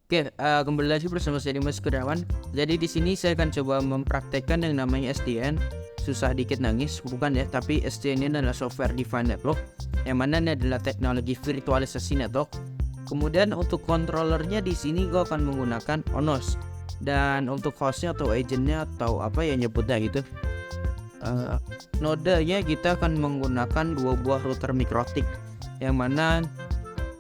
Oke, kembali lagi bersama saya Dimas Kurniawan. Jadi di sini saya akan coba mempraktekkan yang namanya SDN. Susah dikit nangis, bukan ya? Tapi SDN ini adalah software defined network, yang mana ini adalah teknologi virtualisasi network. Kemudian untuk controllernya di sini gue akan menggunakan ONOS. Dan untuk hostnya atau agentnya atau apa ya nyebutnya gitu, nodenya kita akan menggunakan dua buah router mikrotik, yang mana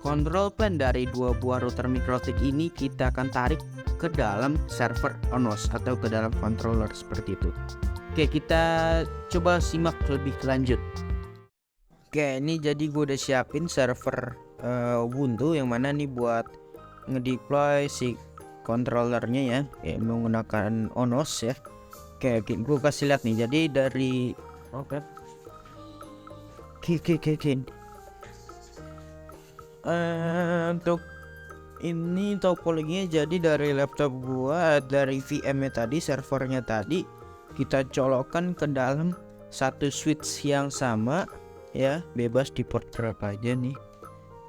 control plane dari dua buah router mikrotik ini kita akan tarik ke dalam server ONOS atau ke dalam controller seperti itu. Oke, kita coba simak lebih lanjut. Oke, ini jadi gue udah siapin server Ubuntu yang mana nih buat ngedeploy si controllernya ya, menggunakan ONOS ya. Oke, gue kasih lihat nih. Jadi dari oke. Untuk ini topologinya jadi dari laptop gua, dari VM-nya tadi, servernya tadi kita colokkan ke dalam satu switch yang sama ya, bebas di port berapa aja nih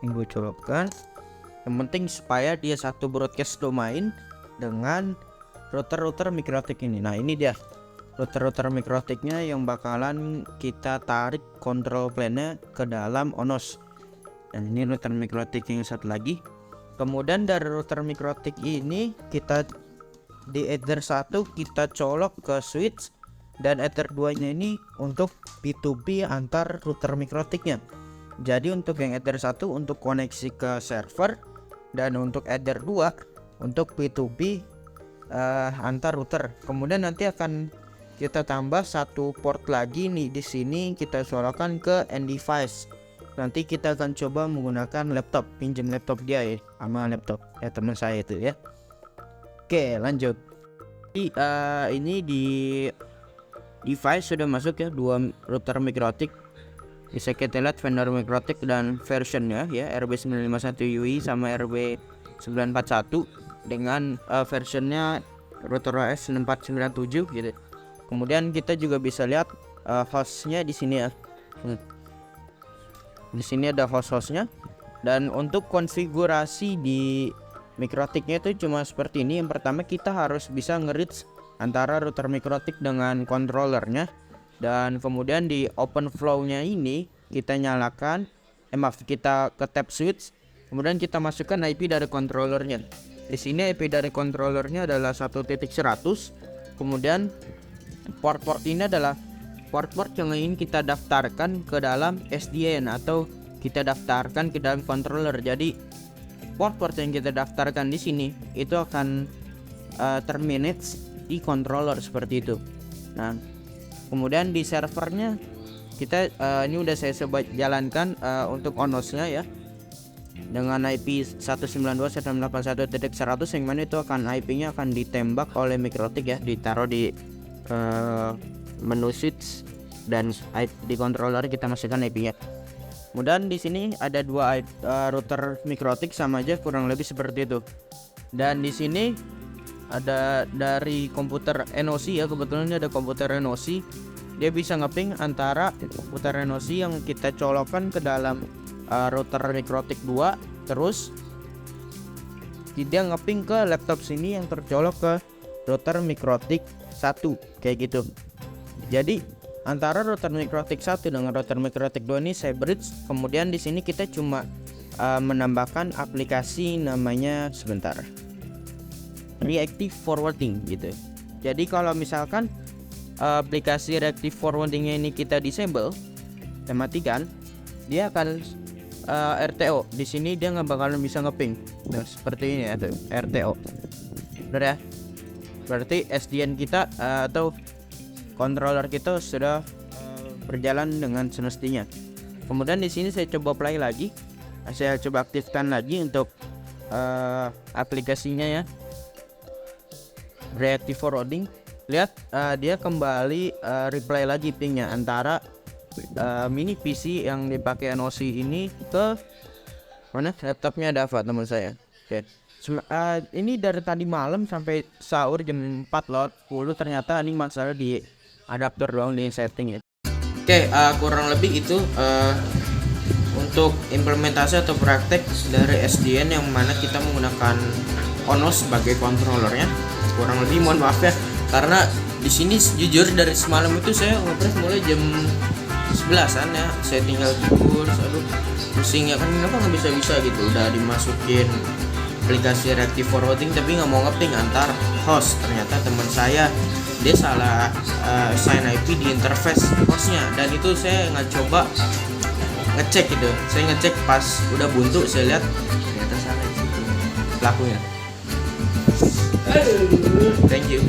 yang gue colokkan. Yang penting supaya dia satu broadcast domain dengan router mikrotik ini. Nah, ini dia router mikrotiknya yang bakalan kita tarik control plane-nya ke dalam ONOS. Dan ini router mikrotik yang satu lagi. Kemudian dari router mikrotik ini kita di Ether 1 kita colok ke switch, dan Ether 2 nya ini untuk P2P antar router mikrotiknya. Jadi untuk yang Ether 1 untuk koneksi ke server, dan untuk Ether 2 untuk P2P antar router. Kemudian nanti akan kita tambah satu port lagi nih, di sini kita colokkan ke end device. Nanti kita akan coba menggunakan laptop, pinjam laptop dia ya, sama laptop ya teman saya itu ya. Oke, lanjut. Jadi ini di device sudah masuk ya dua router mikrotik. Bisa kita lihat vendor mikrotik dan versionnya ya, RB951UI sama RB941 dengan versionnya router OS 6497 gitu. Kemudian kita juga bisa lihat hostnya di sini ya. Di sini ada host-hostnya, dan untuk konfigurasi di mikrotiknya itu cuma seperti ini. Yang pertama kita harus bisa nge-reach antara router mikrotik dengan controllernya, dan kemudian di open flow-nya ini kita nyalakan, kita ke tab switch, kemudian kita masukkan IP dari controllernya. Di sini IP dari controllernya adalah 1.100. Kemudian port-port ini adalah port-port yang ingin kita daftarkan ke dalam SDN atau kita daftarkan ke dalam controller. Jadi port-port yang kita daftarkan di sini itu akan termanage di controller seperti itu. Nah, kemudian di servernya kita ini udah saya coba jalankan untuk ONOS-nya ya, dengan IP 192.168.1.100 yang mana itu akan IP-nya akan ditembak oleh mikrotik ya, ditaruh di menu switch, dan di controller kita masukkan IP-nya. Kemudian di sini ada dua router mikrotik sama aja kurang lebih seperti itu. Dan di sini ada dari komputer NOC ya, kebetulan ada komputer NOC. Dia bisa ngeping antara komputer NOC yang kita colokkan ke dalam router mikrotik 2, terus dia ngeping ke laptop sini yang tercolok ke router mikrotik 1 kayak gitu. Jadi antara router mikrotik 1 dengan router mikrotik 2 ini saya bridge. Kemudian di sini kita cuma menambahkan aplikasi namanya reactive forwarding gitu. Jadi kalau misalkan aplikasi reactive forwardingnya ini kita disable, kita matikan, dia akan RTO. Di sini dia nggak bakalan bisa ngeping. Nah, seperti ini ya, RTO. Udah ya. Berarti SDN kita atau controller kita sudah berjalan dengan semestinya. Kemudian di sini saya coba play lagi, saya coba aktifkan lagi untuk aplikasinya ya, reactive forwarding. Lihat dia kembali replay lagi pingnya antara mini PC yang dipakai NOC ini ke mana, laptopnya ada apa teman saya. Oke. Ini dari tadi malam sampai sahur jam 4:10 ternyata ini masalah di adapter doang di setting ya. Oke, kurang lebih itu untuk implementasi atau praktek dari SDN yang mana kita menggunakan Ono sebagai controllernya. Kurang lebih mohon maaf ya, karena di sini jujur dari semalam itu saya ngepres mulai jam 11-an ya, saya tinggal tidur, aduh pusing ya kan, kenapa nggak bisa gitu, udah dimasukin aplikasi reactive forwarding tapi nggak mau ngeting antar host. Ternyata teman saya dia salah sign IP di interface hostnya, dan itu saya nggak coba ngecek gitu, saya ngecek pas udah buntu, saya lihat ternyata salah di situ pelakunya. Thank you.